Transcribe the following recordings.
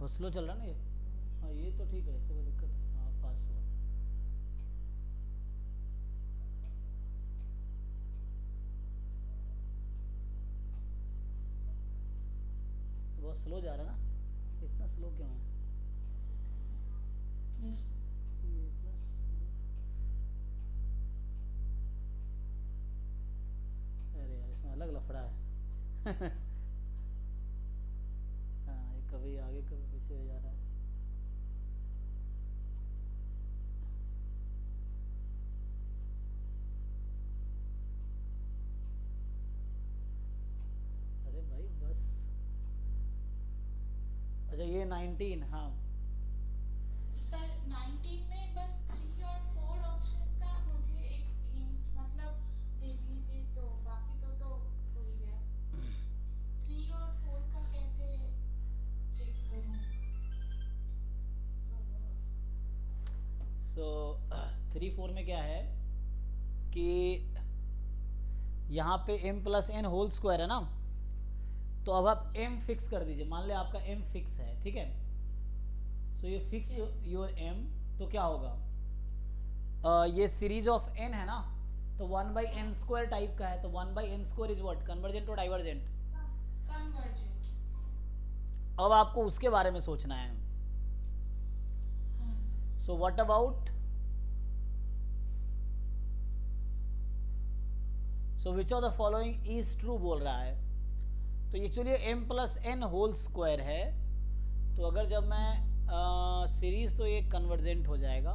बहुत स्लो चल रहा है ना ये। हाँ ये तो ठीक है, इससे कोई दिक्कत है। हाँ फास्ट हुआ। तो बहुत स्लो जा रहा है ना, इतना स्लो क्यों है यस। ये इतना अरे यार इसमें अलग लफड़ा है। हाँ ये कभी आगे कभी पीछे हो जा रहा है। अरे भाई बस। अच्छा ये 19, हाँ। सर 19 में बस 3 और 4 ऑप्शन का मुझे एक हिंट मतलब दे दीजिए, तो बाकी तो हो ही गया। 3 और 4 का कैसे चेक करूं? सो 3 4 में क्या है कि यहाँ पे m plus n whole square है ना, तो अब आप m फिक्स कर दीजिए। मान लिया आपका m फिक्स है, ठीक है। सो ये फिक्स यस। Your m। तो क्या होगा, ये सीरीज ऑफ n है ना, तो 1/n² टाइप का है। तो 1/n² इज व्हाट, कन्वर्जेंट और डाइवर्जेंट। कन्वर्जेंट। अब आपको उसके बारे में सोचना है। हाँ sir. So what about, so which of the following is true बोल रहा है। तो actually m plus n whole square है। तो अगर जब मैं सीरीज, तो ये कन्वर्जेंट हो जाएगा।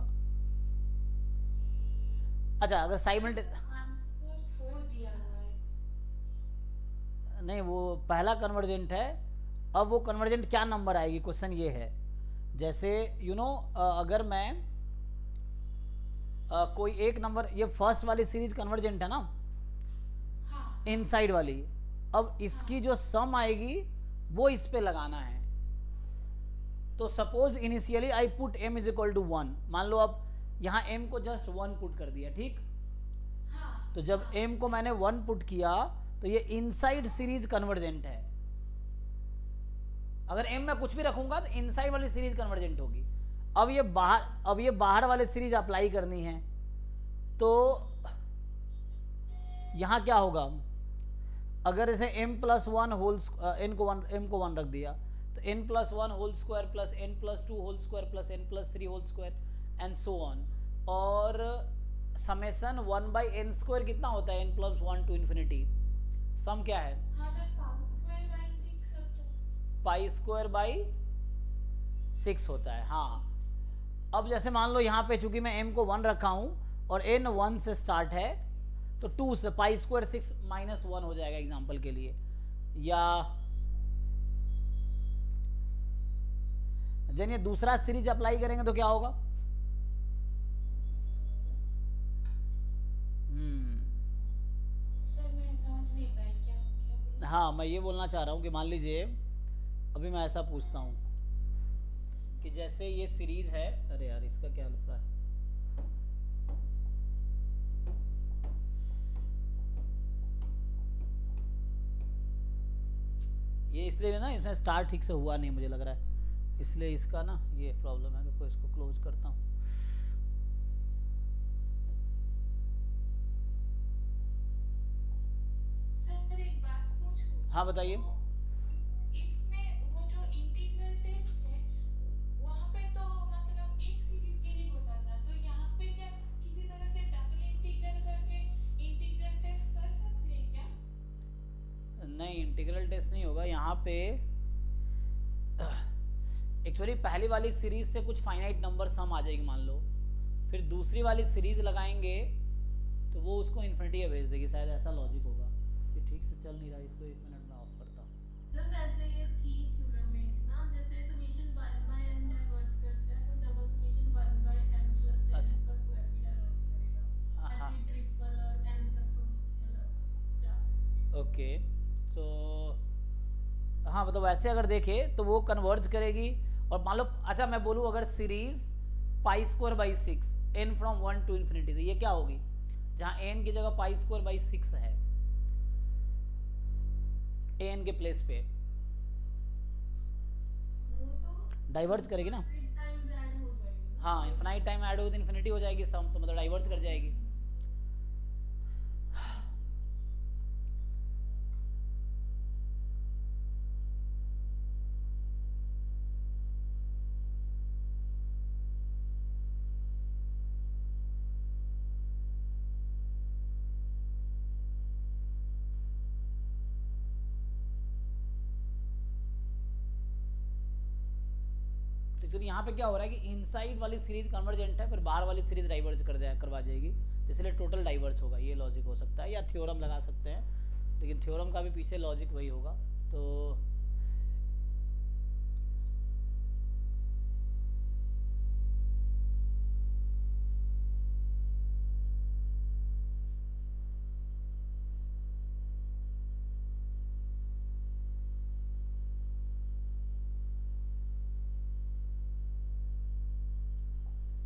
अच्छा अगर साइमल्टे, आंसर 4 दिया हुआ है। नहीं वो पहला कन्वर्जेंट है। अब वो कन्वर्जेंट क्या नंबर आएगी, क्वेश्चन ये है। जैसे अगर मैं कोई एक नंबर, ये फर्स्ट वाली सीरीज कन्वर्जेंट है ना, हाँ हाँ इनसाइड वाली। अब हाँ। इसकी जो सम आएगी वो इस पे लगाना है। तो suppose initially I put m is equal to 1। मान लो अब यहाँ m को जस्ट 1 पुट कर दिया, ठीक। हाँ तो जब हाँ। m को मैंने 1 पुट किया, तो ये इनसाइड सीरीज कन्वर्जेंट है। अगर m में कुछ भी रखूंगा तो इनसाइड वाली सीरीज कन्वर्जेंट होगी। यस। अब ये बाहर वाली सीरीज अप्लाई करनी है। तो यहाँ क्या होगा, अगर इसे m plus one whole, n को वन, m को 1 रख दिया, तो n plus one whole square plus n plus two whole square plus n plus three whole square and so on. और समेसन 1/n² कितना होता है, n plus one to infinity. Sum क्या है, हाँ सर, पाई स्क्वायर बाई 6 होता है। π² by 6 होता है, हाँ। 6। अब जैसे मान लो यहाँ पे चूंकि मैं m को 1 रखा हूँ और n 1 से स्टार्ट है, तो 2 से π² 6 माइनस 1 हो जाएगा एग्जाम्पल के लिए। या जब ये दूसरा सीरीज अप्लाई करेंगे तो क्या होगा, सर मैं समझ नहीं पाई, क्या क्या बोले? हाँ मैं ये बोलना चाह रहा हूँ कि मान लीजिए अभी मैं ऐसा पूछता हूँ कि जैसे ये सीरीज है, अरे यार इसका क्या लिखा है, ये इसलिए ना इसमें स्टार्ट ठीक से हुआ नहीं मुझे लग रहा है, इसलिए इसका ना ये प्रॉब्लम है। मैं इसको क्लोज करता हूँ। सर एक बात पूछूं? हाँ बताइए। तो इसमें वो जो इंटीग्रल टेस्ट है, वहां पे तो मतलब एक सीरीज के लिए होता था, तो यहाँ पे क्या किसी तरह से डबल इंटीग्रल करके इंटीग्रल टेस्ट कर सकते हैं क्या? नहीं इंटीग्रल टेस्ट नहीं होगा यहाँ पे। एक्चुअली पहली वाली सीरीज से कुछ फाइनाइट नंबर सम आ जाएगी मान लो, फिर दूसरी वाली सीरीज लगाएंगे तो वो उसको इन्फिनिटी भेज देगी, शायद ऐसा लॉजिक होगा। ये ठीक से चल नहीं रहा, इसको 1 मिनट में ऑफ करता हूँ। सर वैसे ये थी थ्योरम में ना, जैसे समेशन 1/n डाइवर्ज करता है, तो double summation 1/n plus n का अच्छा स्क्वायर भी डाइवर्ज करेगा। हाँ ऐसे ट्रिपल और n तक तो मतलब जा सकते हैं। ओके। तो हाँ मतलब वैसे अगर देखे तो वो कन्वर्ज करेगी। और मान लो अच्छा मैं बोलूँ अगर series π² by 6 n from 1 to infinity, तो ये क्या होगी, जहाँ n की जगह π² बाई 6 है, an के प्लेस पे वो तो डाइवर्ज करेगी ना, टाइम्स ऐड हो जाएगी। हाँ इन्फिनाइट टाइम ऐड हो तो इन्फिनिटी हो जाएगी सम, तो मतलब डाइवर्ज कर जाएगी। तो चलिए यहाँ पे क्या हो रहा है कि इनसाइड वाली सीरीज कन्वर्जेंट है, फिर बाहर वाली सीरीज डाइवर्ज करवा जाएगी, तो इसलिए टोटल डाइवर्ज होगा। ये लॉजिक हो सकता है, या थ्योरम लगा सकते हैं, लेकिन थ्योरम का भी पीछे लॉजिक वही होगा। तो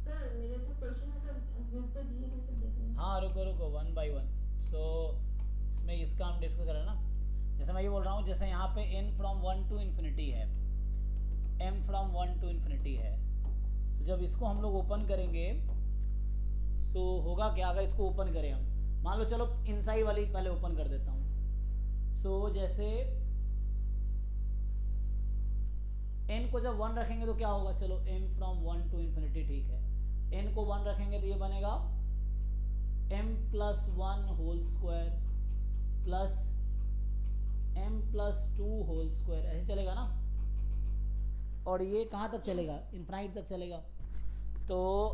सर मेरे जो क्वेश्चन है सर ग्रुप पे दिए हैं सब देखेंगे। हाँ रुको रुको, वन बाय वन। सो इसमें इसका हम डिस्कस करें ना, जैसे मैं ये बोल रहा हूँ, जैसे यहाँ पे n फ्रॉम 1 टू इन्फिनिटी है, m फ्रॉम 1 टू इन्फिनिटी है। तो जब इसको हम लोग ओपन करेंगे, सो होगा क्या, अगर इसको ओपन करें हम, मान लो चलो इनसाइड वाली पहले ओपन कर देता हूँ। सो जैसे n को जब 1 रखेंगे तो क्या होगा, चलो m फ्रॉम 1 टू इन्फिनिटी, ठीक है। n को 1 रखेंगे तो ये बनेगा m plus 1 whole square plus m plus 2 whole square, ऐसे चलेगा ना। और ये कहाँ तक चलेगा, इन्फिनाइट तक चलेगा। तो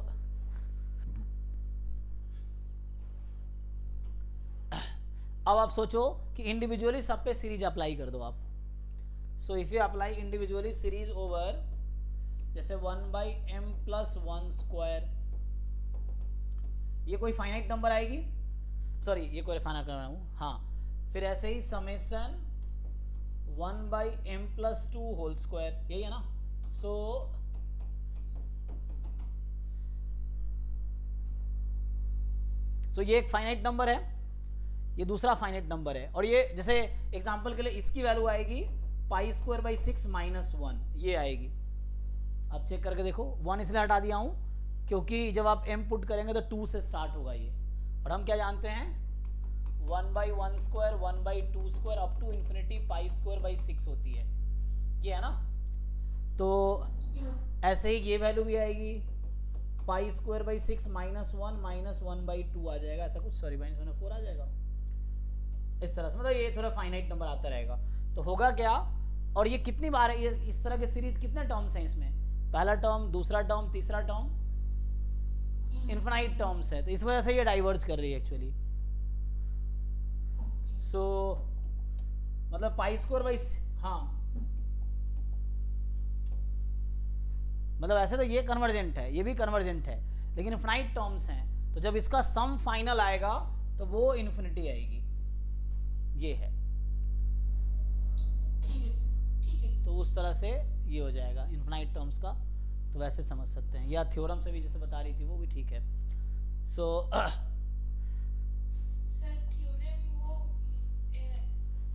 अब आप सोचो कि इंडिविजुअली सब पे सीरीज अप्लाई कर दो आप। So if you apply individually series over, जैसे 1 बाई एम प्लस 1 स्क्वायर, ये कोई फाइनाइट नंबर आएगी, सॉरी ये कोई फाइनाइट कर रहा हूँ, हाँ। फिर ऐसे ही summation 1 by m plus 2 whole square, यही है ना। सो ये एक फाइनाइट नंबर है, ये दूसरा फाइनाइट नंबर है। और ये जैसे एग्जांपल के लिए इसकी वैल्यू आएगी पाई स्क्वायर बाई 6 माइनस 1, ये आएगी। अब चेक करके देखो, 1 इसलिए हटा दिया हूँ क्योंकि जब आप m पुट करेंगे तो 2 से स्टार्ट होगा ये, और हम क्या जानते हैं 1 by 1 square 1 by 2 square up to infinity pi square by 6 होती है, ये है ना। तो ऐसे ही ये वैल्यू भी आएगी पाई स्क्वायर बाई 6 माइनस 1 बाई 2 आ जाएगा, ऐसा कुछ, सॉरी माइनस 1 4 आ जाएगा इस तरह से, मतलब ये थोड़ा फाइनाइट नंबर आता रहेगा। तो होगा क्या, और ये कितनी बार है, ये इस तरह के सीरीज कितने टर्म्स हैं इसमें, पहला टर्म, दूसरा टर्म, तीसरा टर्म, इन्फिनाइट टर्म्स है, तो इस वजह से ये डाइवर्ज कर रही है एक्चुअली। सो मतलब पाई स्क्वायर बाई, हाँ मतलब ऐसे तो ये कन्वर्जेंट है, ये भी कन्वर्जेंट है, लेकिन इन्फिनाइट टर्म्स हैं, तो जब इसका सम फाइनल आएगा तो वो इन्फिनिटी आएगी, ये है। ठीक है। तो उस तरह से ये हो जाएगा इन्फिनाइट टर्म्स का, तो वैसे समझ सकते हैं, या थ्योरम से भी जैसे बता रही थी वो भी ठीक है। सो सर थ्योरम वो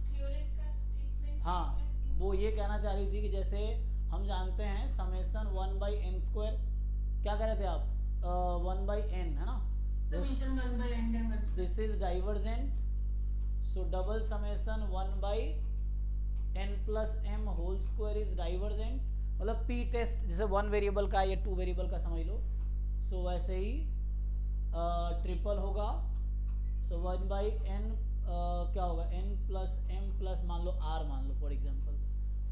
थ्योरम का स्टेटमेंट, हाँ वो ये कहना चाह रही थी कि जैसे हम जानते हैं समेसन 1 बाई एन स्क्वायर, क्या कह रहे थे आप, 1 बाई एन है ना, summation 1 by n diverge, this is divergent. So double summation 1 by n plus m whole square is divergent, मतलब पी टेस्ट जैसे 1 वेरिएबल का या 2 वेरिएबल का समझ लो। सो वैसे ही ट्रिपल होगा, सो 1 बाई एन क्या होगा, एन प्लस एम प्लस मान लो आर मान लो फॉर एग्जांपल।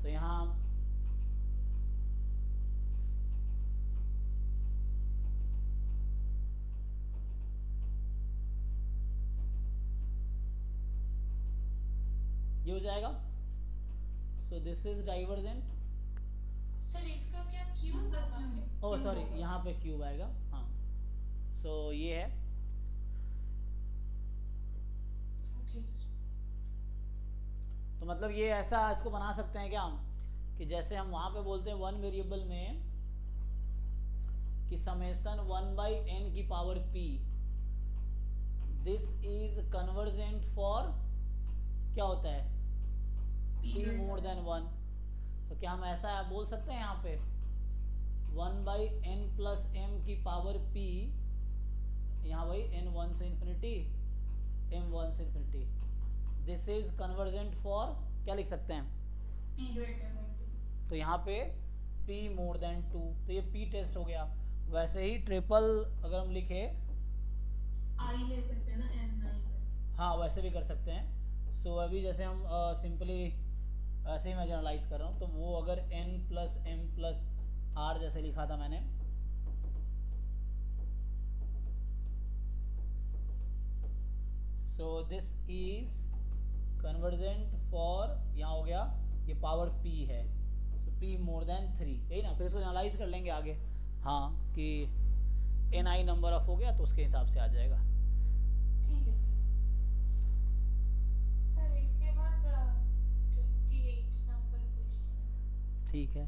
सो यहाँ ये हो जाएगा। So this is divergent. Sir इसका क्या क्यूब होगा क्या? ओह सॉरी, यहाँ पे क्यूब आएगा, हाँ। सो ये है, ओके सर। तो मतलब ये ऐसा इसको बना सकते हैं क्या हम, कि जैसे हम वहाँ पे बोलते हैं 1 वेरिएबल में कि समेसन 1 बाई एन की power p, this is convergent for क्या होता है p मोर देन 1। तो क्या हम ऐसा बोल सकते हैं यहाँ पे 1/n+m की पावर p, यहाँ भाई n 1 से इन्फिनिटी m 1 से infinity, this is convergent for, क्या लिख सकते हैं, p greater than 2। तो यहाँ पे p मोर देन 2, तो ये p टेस्ट हो गया। वैसे ही ट्रिपल अगर हम लिखे, i ले सकते हैं ना, n नहीं। हाँ वैसे भी कर सकते हैं। सो अभी जैसे हम सिंपली ऐसे ही मैं जनरलाइज कर रहा हूँ, तो वो अगर n+m+r जैसे लिखा था मैंने, so this is convergent for, यहाँ हो गया ये पावर p है, सो p मोर देन 3, यही ना, फिर इसको जनरलाइज कर लेंगे आगे, हाँ कि ni नंबर ऑफ हो गया तो उसके हिसाब से आ जाएगा। ठीक है सर। सर इसके बाद 28 नंबर क्वेश्चन था। ठीक है।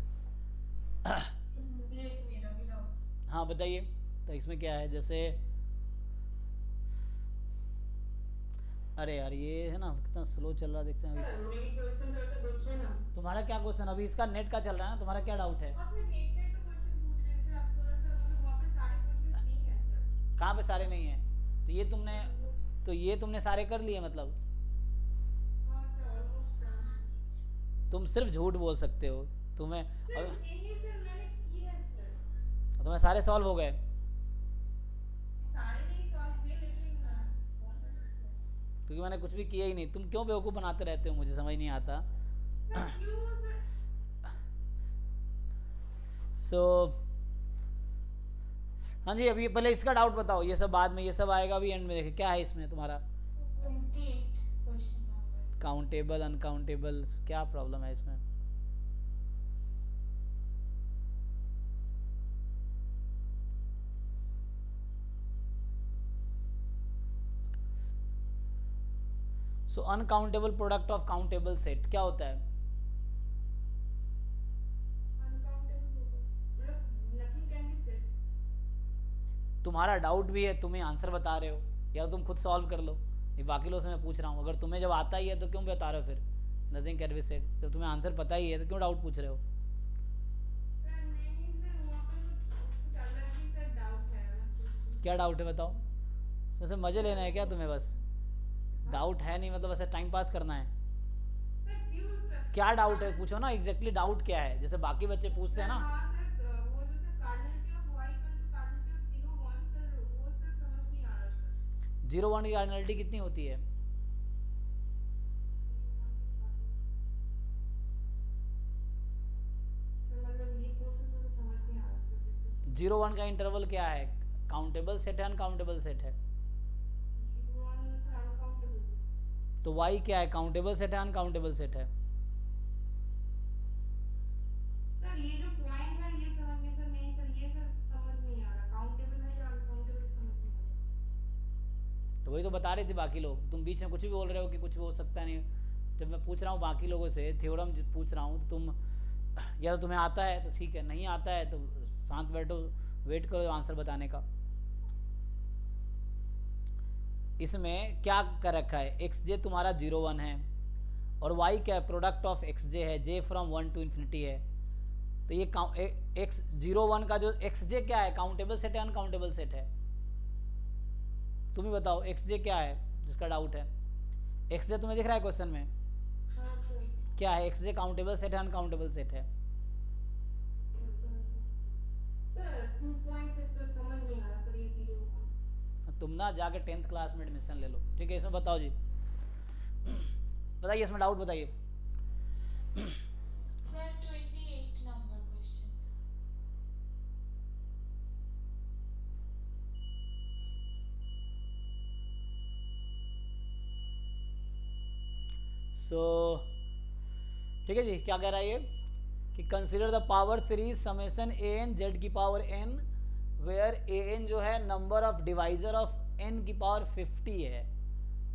ये एक मेरा भी डाउट। हाँ बताइए, तो इसमें क्या है, जैसे अरे यार ये है ना कितना स्लो चल रहा, देखते हैं अभी। मेरी क्वेश्चन तो ऐसे पूछे ना। तुम्हारा क्या क्वेश्चन, अभी इसका नेट का चल रहा है ना, तुम्हारा क्या डाउट है? आपने नेट का तो क्वेश्चन पूछ रहे थे, आप थोड़ा सा मतलब वहाँ पे सारे क्वेश्चंस नहीं है सर। कहाँ पे सारे नहीं है? तो ये तुमने सारे कर लिए मतलब? हाँ सर, ऑलमोस्ट डन। तुम सिर्फ झूठ बोल सकते हो, तुम्हें सर यही सर मैंने किया है सर। तुम्हें सारे सॉल्व हो गए? सारे नहीं सॉल्व किए लेकिन क्योंकि मैंने कुछ भी किया ही नहीं, तुम क्यों बेवकूफ़ बनाते रहते हो, मुझे समझ नहीं आता। सर क्यों सर? सो हाँ जी, अभी पहले इसका डाउट बताओ, ये सब बाद में, ये सब आएगा अभी एंड में। देखे क्या है इसमें तुम्हारा, sir 28 question number. Countable uncountable, क्या प्रॉब्लम है इसमें? So uncountable product of countable set क्या होता है? अनकाउंटेबल मतलब नथिंग कैन बी सेड। तुम्हारा डाउट भी है, तुम ही आंसर बता रहे हो, या तुम खुद सॉल्व कर लो। ये बाकी लोगों से मैं पूछ रहा हूँ, अगर तुम्हें जब आता ही है तो क्यों बता रहे हो फिर नथिंग कैन बी सेड? जब तुम्हें आंसर पता ही है तो क्यों डाउट पूछ रहे हो? सर नहीं सर, वहाँ पे कुछ अलग ही सर डाउट है मतलब। क्या डाउट है बताओ? वैसे मजे लेना है क्या तुम्हें? बस डाउट है नहीं मतलब ऐसे टाइम पास करना है? सर क्यों सर? क्या डाउट है पूछो ना, एग्जैक्टली डाउट क्या है, जैसे बाकी बच्चे पूछते हैं ना। हाँ सर, वो जो sir cardinality of y equal to cardinality of 0 1 sir, वो सर समझ नहीं आ रहा सर। 0 1 की कार्डिनलिटी कितनी होती है? सर मतलब ये क्वेश्चन तो समझ नहीं आ रहा सर। 0 1 का इंटरवल क्या है? काउंटेबल सेट है अनकाउंटेबल सेट है? 0 1 सर अनकाउंटेबल। तो y क्या है, काउंटेबल सेट है अनकाउंटेबल सेट है? सर ये जो पॉइंट है ये समझ में सर नहीं सर, ये सर समझ नहीं आ रहा, काउंटेबल है या अनकाउंटेबल समझ नहीं आ रहा। तो वही तो बता रहे थे बाकी लोग, तुम बीच में कुछ भी बोल रहे हो कि कुछ भी हो सकता नहीं। जब मैं पूछ रहा हूँ बाकी लोगों से, थ्योरम पूछ रहा हूँ, तो तुम या तो तुम्हें आता है तो ठीक है, नहीं आता है तो शांत बैठो, वेट करो आंसर बताने का। इसमें क्या कर रखा है, एक्स जे तुम्हारा 0 1 है और y क्या है, प्रोडक्ट ऑफ एक्स जे है, j फ्रॉम 1 टू इन्फिनिटी है। तो ये एक्स 0 1 का जो एक्स जे क्या है, काउंटेबल सेट है अनकाउंटेबल सेट है? तुम ही बताओ एक्स जे क्या है जिसका डाउट है। एक्स जे तुम्हें दिख रहा है क्वेश्चन में? हाँ सर। क्या है एक्स जे, काउंटेबल सेट है अनकाउंटेबल सेट है? सर 2.6 सर समझ नहीं आ रहा सर, ये 0 1। तुम ना जाके 10th क्लास में एडमिशन ले लो, ठीक है? इसमें बताओ जी, बताइए इसमें डाउट बताइए। Sir 28 number question. सो ठीक है जी, क्या कह रहा है ये कि consider the power series summation a n z की power n where a n जो है number of divisor of n की पावर 50 है।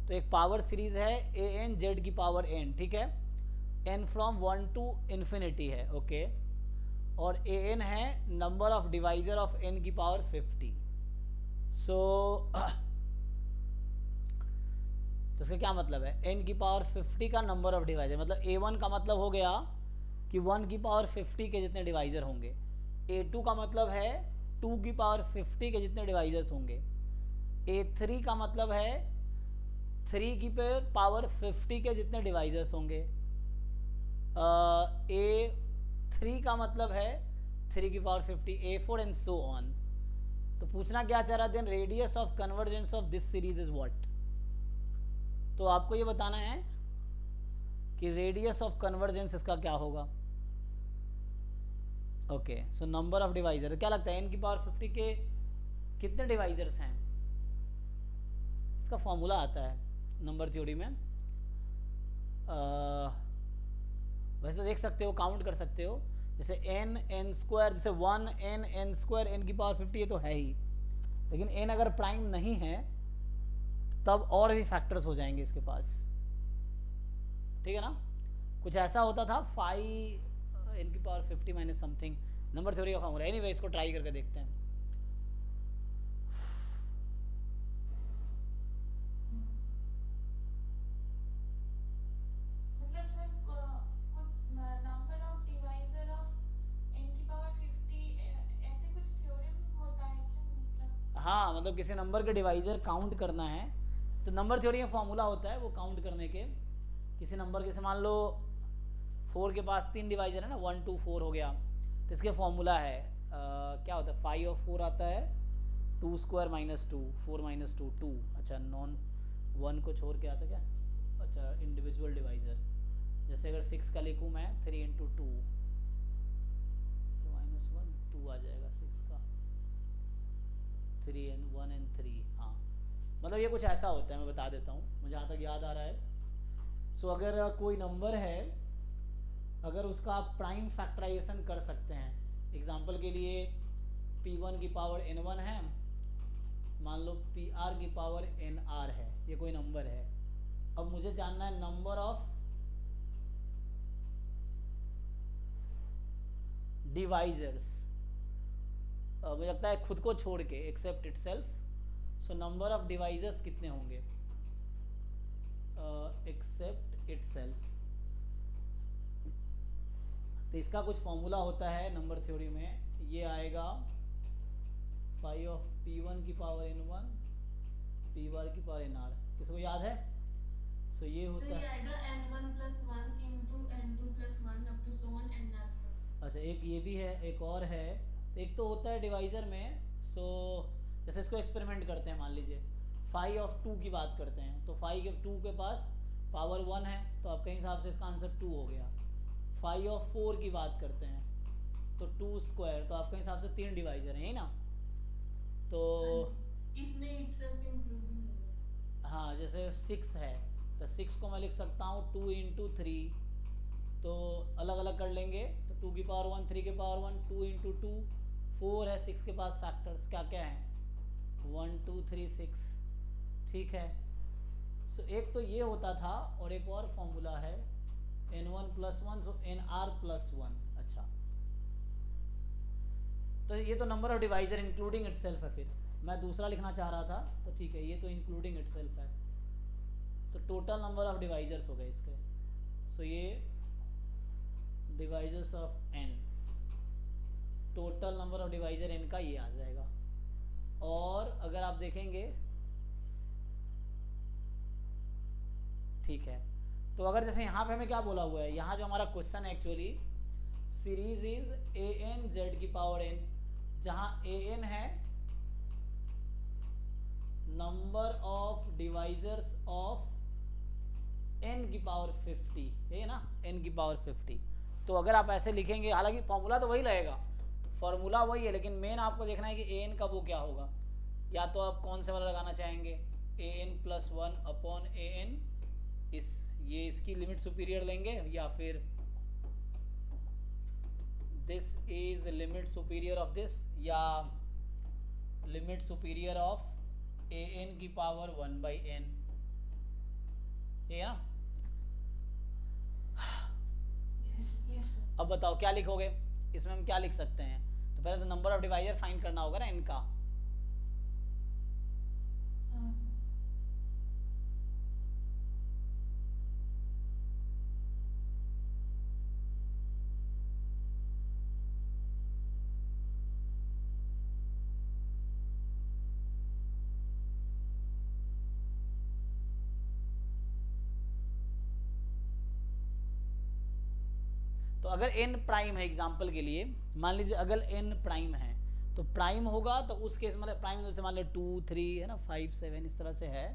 तो एक पावर सीरीज है ए एन जेड की पावर एन, ठीक है? एन फ्रॉम 1 टू इन्फिनिटी है, ओके? और ए एन है number of divisor of n की पावर 50। सो तो इसका क्या मतलब है, n की पावर 50 का नंबर ऑफ डिवाइजर, मतलब a1 का मतलब हो गया कि 1 की पावर 50 के जितने डिवाइजर होंगे। A2 का मतलब है 2 की पावर 50 के जितने डिवाइजर्स होंगे। A3 का मतलब है 3 की पावर 50 के जितने डिवाइजर्स होंगे। A3 का मतलब है 3 की power 50, A4 and so on. तो पूछना क्या चाह रहा है, then radius of convergence of this series is what. तो आपको ये बताना है कि रेडियस ऑफ कन्वर्जेंस इसका क्या होगा। Okay, so number of divisor, क्या लगता है n की पावर 50 के कितने डिवाइजर्स हैं? इसका फॉर्मूला आता है नंबर थ्योरी में। वैसे तो देख सकते हो, काउंट कर सकते हो, जैसे n स्क्वायर, जैसे 1 n स्क्वायर n की पावर 50, ये तो है ही, लेकिन n अगर प्राइम नहीं है तब और भी फैक्टर्स हो जाएंगे इसके पास, ठीक है ना। कुछ ऐसा होता था 5 n की power 50 minus something, number theory का फॉर्मूला। एनीवे इसको ट्राई करके देखते हैं। मतलब सर कुछ number of divisor of n की पावर 50 ऐसे कुछ थ्योरम होता है क्या, मतलब? हाँ, मतलब किसी नंबर के डिवाइजर काउंट करना है तो नंबर थ्योरी में फॉर्मूला होता है वो काउंट करने के। किसी नंबर के, मान लो 4 के पास 3 डिवाइजर है ना, 1 2 4 हो गया, तो इसके फॉर्मूला है क्या होता है, 5 और 4 आता है 2 स्क्वायर माइनस 2, 4 माइनस 2 2। अच्छा, नॉन 1 को छोड़ के आता क्या, अच्छा इंडिविजुअल डिवाइजर। जैसे अगर 6 का लिखूँ मैं, 3 इंटू 2 तो माइनस 1 2 आ जाएगा 6 का, 3 एंड 1 एंड 3। हाँ, मतलब ये कुछ ऐसा होता है, मैं बता देता हूँ, मुझे जहाँ तक याद आ रहा है। सो अगर कोई नंबर है, अगर उसका आप प्राइम फैक्टराइजेशन कर सकते हैं, एग्जांपल के लिए p1 की पावर n1 है, मान लो pr की पावर nr है, ये कोई नंबर है। अब मुझे जानना है नंबर ऑफ डिवाइजर्स, मुझे लगता है खुद को छोड़ के, except itself. So number of divisors कितने होंगे, एक्सेप्ट इटसेल्फ। तो इसका कुछ फॉर्मूला होता है नंबर थ्योरी में, ये आएगा 5 ऑफ p1 की पावर n1 p1 की पावर nr। किसको याद है? सो ये होता है, n1 plus 1 into n2 plus 1 up to so on nr plus। अच्छा एक ये भी है, एक और है। तो एक तो होता है डिवाइजर में, सो जैसे इसको एक्सपेरिमेंट करते हैं, मान लीजिए 5 ऑफ 2 की बात करते हैं, तो 5 के 2 के पास पावर 1 है, तो आपके हिसाब से इसका आंसर 2 हो गया। 5 ऑफ 4 की बात करते हैं तो 2 स्क्वायर, तो आपके हिसाब से 3 डिवाइजर हैं, यही ना। तो इसमें itself including होगा। हाँ, जैसे 6 है तो 6 को मैं लिख सकता हूँ 2 इंटू 3, तो अलग अलग कर लेंगे, तो 2 की पावर 1, 3 की पावर 1, 2 इंटू 2, 4 है 6 के पास फैक्टर्स क्या क्या हैं, 1 2 3 6, ठीक है। सो एक तो ये होता था, और एक और फॉर्मूला है n1 प्लस 1, सो nr प्लस 1। अच्छा, तो ये तो number of divisor including itself है। फिर मैं दूसरा लिखना चाह रहा था, तो ठीक है, ये तो इंक्लूडिंग इटसेल्फ है, तो टोटल नंबर ऑफ डिवाइजर्स हो गए इसके। सो ये divisors of n, total number of divisor n का ये आ जाएगा। और अगर आप देखेंगे, ठीक है, तो अगर जैसे यहाँ पे हमें क्या बोला हुआ है, यहाँ जो हमारा क्वेश्चन है actually, series is an z की पावर n, जहाँ an है number of divisors of n की पावर 50, ये है ना, n की पावर 50। तो अगर आप ऐसे लिखेंगे, हालांकि फॉर्मूला तो वही रहेगा, फॉर्मूला वही है, लेकिन मेन आपको देखना है कि an का वो क्या होगा। या तो आप कौन से वाला लगाना चाहेंगे, an प्लस 1 अपॉन an, ये इसकी लिमिट सुपीरियर लेंगे, या फिर this is limit superior of this, या लिमिट सुपीरियर ऑफ an की पावर 1 बाई n, ये है ना। Yes sir. अब बताओ क्या लिखोगे, इसमें हम क्या लिख सकते हैं। तो पहले तो नंबर ऑफ डिवाइजर फाइंड करना होगा ना इनका। हाँ सर। अगर n प्राइम है, एग्जाम्पल के लिए मान लीजिए अगर n प्राइम है तो प्राइम होगा तो उस केस मतलब प्राइम जैसे मान लो 2 3 है ना 5 7 इस तरह से है,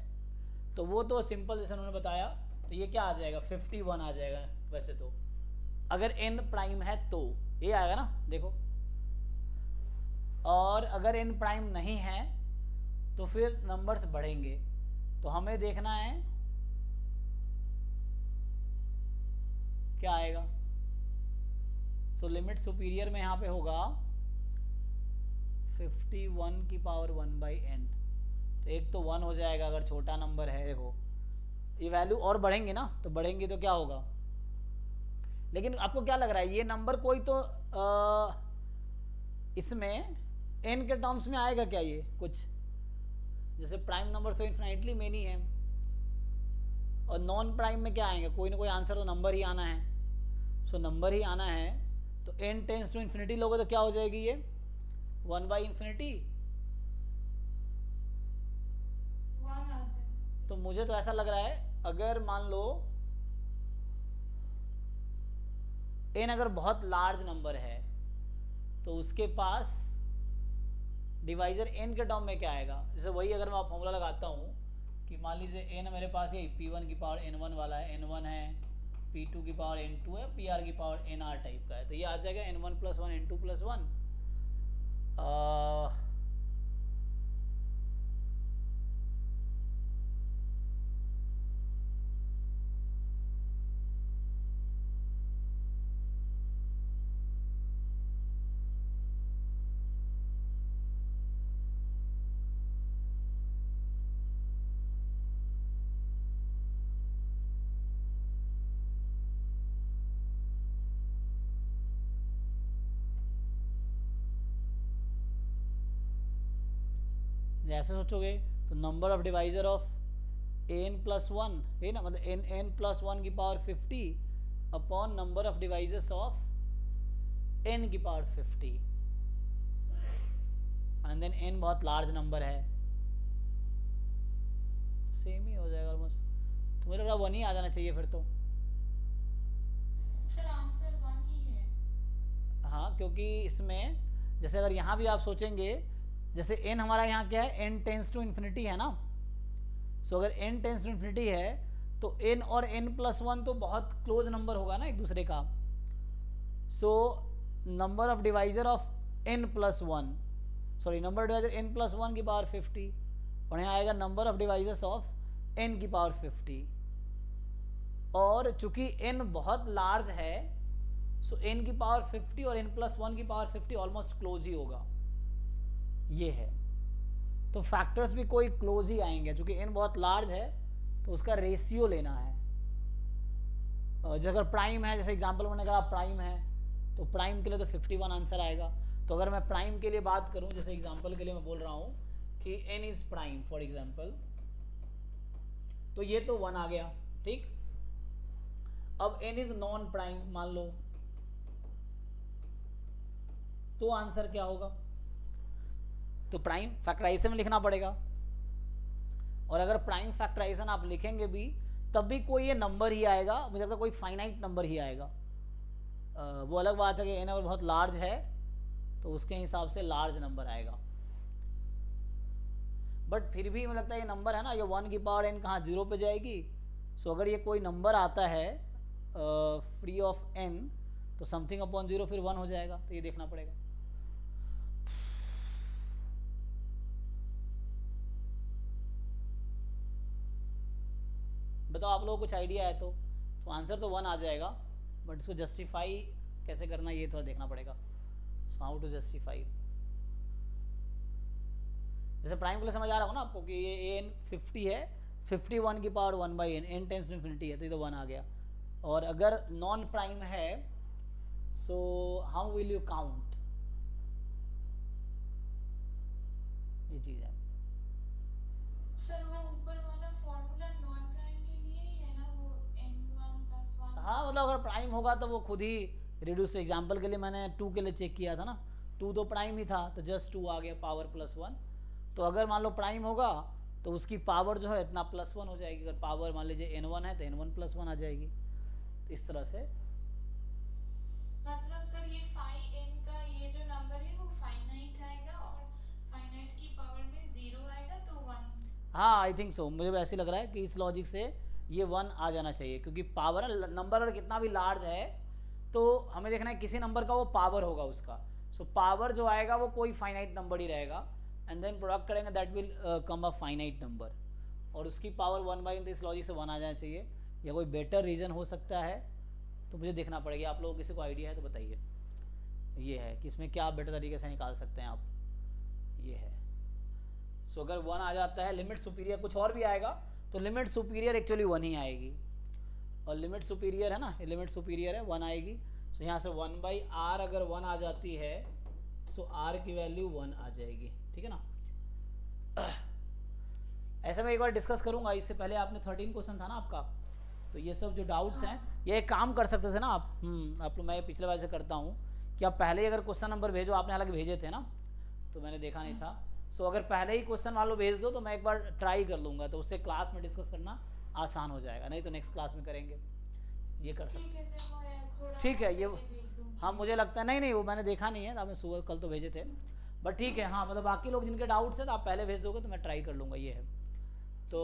तो वो तो सिंपल जैसे उन्होंने बताया, तो ये क्या आ जाएगा 51 आ जाएगा वैसे तो, अगर n प्राइम है तो ये आएगा ना देखो। और अगर n प्राइम नहीं है तो फिर नंबर्स बढ़ेंगे, तो हमें देखना है क्या आएगा। सो लिमिट सुपीरियर में यहाँ पे होगा 51 की पावर 1/n, तो एक तो 1 हो जाएगा अगर छोटा नंबर है। देखो ये वैल्यू और बढ़ेंगे ना, तो बढ़ेंगे तो क्या होगा, लेकिन आपको क्या लग रहा है ये नंबर कोई तो इसमें n के टर्म्स में आएगा क्या, ये कुछ जैसे प्राइम नंबर तो इन्फिनिटली मेनी है, और नॉन प्राइम में क्या आएंगे, कोई ना कोई आंसर तो नंबर ही आना है। सो नंबर ही आना है तो n टेंस टू इन्फिनिटी लोगे तो क्या हो जाएगी ये 1/∞। तो मुझे तो ऐसा लग रहा है अगर मान लो n अगर बहुत लार्ज नंबर है तो उसके पास डिवाइजर n के टर्म में क्या आएगा, जैसे वही अगर मैं फॉर्मूला लगाता हूँ कि मान लीजिए n मेरे पास ये p1 की पावर n1 वाला है, n1 है, p2 की पावर n2 है, pr की पावर nr टाइप का है, तो ये आ जाएगा n1 + 1 n2 + 1। ऐसे सोचोगे तो number of divisor of n + 1 है ना, मतलब n + 1 की power 50 upon number of divisors of n की पावर 50, एंड देन n बहुत लार्ज नंबर है, सेम ही हो जाएगा ऑलमोस्ट। तो मुझे लग रहा 1 ही आ जाना चाहिए फिर तो। सर आंसर 1 ही है। हाँ क्योंकि इसमें जैसे अगर यहाँ भी आप सोचेंगे जैसे n हमारा यहाँ क्या है, n टेंस टू इन्फिनिटी है ना, सो अगर n टेंस टू इन्फिनिटी है तो n और n + 1 तो बहुत क्लोज नंबर होगा ना एक दूसरे का। सो number of divisor of n + 1 sorry number divisor n + 1 की पावर 50, और यहाँ आएगा number of divisors of n की पावर 50, और चूंकि n बहुत लार्ज है सो n की पावर 50 और n + 1 की पावर 50 ऑलमोस्ट क्लोज ही होगा, ये है। तो फैक्टर्स भी कोई क्लोज ही आएंगे, क्योंकि n बहुत लार्ज है तो उसका रेशियो लेना है। अगर प्राइम है, जैसे एग्जांपल मैंने कहा प्राइम है तो प्राइम के लिए तो 51 आंसर आएगा। तो अगर मैं प्राइम के लिए बात करूं, जैसे एग्जांपल के लिए मैं बोल रहा हूं कि n is prime for example, तो ये तो 1 आ गया, ठीक। अब n इज नॉन प्राइम मान लो, तो आंसर क्या होगा, तो प्राइम फैक्टराइजेशन में लिखना पड़ेगा, और अगर प्राइम फैक्टराइजेशन आप लिखेंगे भी तब भी कोई ये नंबर ही आएगा, मुझे लगता है कोई फाइनाइट नंबर ही आएगा। वो अलग बात है कि n अगर बहुत लार्ज है तो उसके हिसाब से लार्ज नंबर आएगा, बट फिर भी मुझे लगता है ये नंबर है ना, ये 1 की पावर n कहाँ 0 पे जाएगी। सो अगर ये कोई नंबर आता है फ्री ऑफ n तो समथिंग अपॉन 0 फिर 1 हो जाएगा, तो ये देखना पड़ेगा। बताओ आप लोगों को कुछ आइडिया है तो आंसर तो 1 आ जाएगा, बट इसको जस्टिफाई कैसे करना ये थोड़ा देखना पड़ेगा। सो हाउ टू जस्टिफाई, जैसे प्राइम के लिए समझ आ रहा हो ना आपको कि ये n 50 है, 51 की power 1/n, n tends to infinity है तो ये तो 1 आ गया। और अगर नॉन प्राइम है so how will you count, ये चीज़ है। सर वो ऊपर वाला फॉर्मूला नॉन प्राइम के लिए ही है ना, वो n1 + 1। हाँ मतलब अगर प्राइम होगा तो वो खुद ही रिड्यूस, एग्जाम्पल के लिए मैंने 2 के लिए चेक किया था ना, 2 तो प्राइम ही था तो जस्ट 2 आ गया पावर +1। तो अगर मान लो प्राइम होगा तो उसकी पावर जो है इतना +1 हो जाएगी, अगर पावर मान लीजिए n1 है तो n1 + 1 आ जाएगी, तो इस तरह से मतलब सर ये फाइ एन का ये जो नंबर है वो फाइनाइट आएगा और फाइनाइट की पावर में जीरो आएगा तो वन। हाँ आई थिंक सो, मुझे वैसे लग रहा है कि इस लॉजिक से ये वन आ जाना चाहिए, क्योंकि पावर नंबर अगर कितना भी लार्ज है तो हमें देखना है किसी नंबर का वो पावर होगा उसका। सो पावर जो आएगा वो कोई फाइनाइट नंबर ही रहेगा, एंड देन प्रोडक्ट करेंगे that will come a finite number, और उसकी पावर वन बाई इस लॉजिक से वन आ जाना चाहिए। या कोई बेटर रीज़न हो सकता है तो मुझे देखना पड़ेगा, आप लोगों को किसी को आइडिया है तो बताइए। ये है कि इसमें क्या बेटर तरीके से निकाल सकते हैं आप, ये है। सो अगर वन आ जाता है, लिमिट सुपीरियर कुछ और भी आएगा तो लिमिट सुपीरियर एक्चुअली वन ही आएगी, और लिमिट सुपीरियर है ना, लिमिट सुपीरियर है वन आएगी। सो यहाँ से वन बाई आर अगर वन आ जाती है सो आर की वैल्यू वन आ जाएगी, ठीक है ना। ऐसा मैं एक बार डिस्कस करूंगा, इससे पहले आपने 13 क्वेश्चन था ना आपका, तो ये सब जो डाउट्स हैं ये एक काम कर सकते थे ना आप लोग, मैं पिछले बार से करता हूँ कि आप पहले ही अगर क्वेश्चन नंबर भेजो, आपने हालांकि भेजे थे ना तो मैंने देखा नहीं था। सो अगर पहले ही क्वेश्चन मान लो भेज दो तो मैं एक बार ट्राई कर लूँगा, तो उससे क्लास में डिस्कस करना आसान हो जाएगा, नहीं तो नेक्स्ट क्लास में करेंगे, ये कर सकते। ठीक है सर मैं थोड़ा ठीक है, ये पहले भेज दूंगी। हाँ मुझे लगता है, नहीं नहीं वो मैंने देखा नहीं है, आपने सुबह कल तो भेजे थे, बट ठीक है। हाँ मतलब बाकी लोग जिनके डाउट्स हैं तो आप पहले भेज दोगे तो मैं ट्राई कर लूँगा, ये है। तो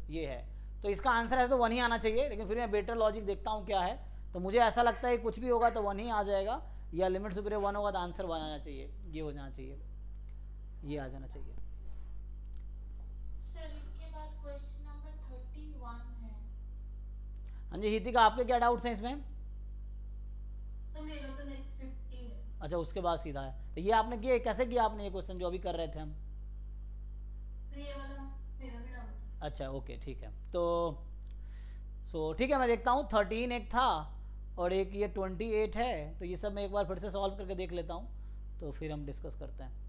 ये है, तो इसका आंसर है तो वन ही आना चाहिए, लेकिन फिर मैं बेटर लॉजिक देखता हूँ क्या है। तो मुझे ऐसा लगता है कुछ भी होगा तो वन ही आ जाएगा, या लिमिट सुपीरियर वन होगा तो आंसर वन आना चाहिए, ये हो जाना चाहिए, ये आ जाना चाहिए। सर इसके बाद क्वेश्चन नंबर 31 है। हाँ जी हितिका, आपके क्या डाउट्स हैं इसमें? तो मेरा तो नेक्स्ट 15 है। अच्छा उसके बाद सीधा है, तो ये आपने किए कैसे किया आपने ये क्वेश्चन जो अभी कर रहे थे हम? तो ये वाला मेरा भी डाउट है। अच्छा ओके ठीक है, तो सो ठीक है मैं देखता हूँ 13 एक था और एक ये 28 है, तो ये सब मैं एक बार फिर से सॉल्व करके देख लेता हूँ, तो फिर हम डिस्कस करते हैं।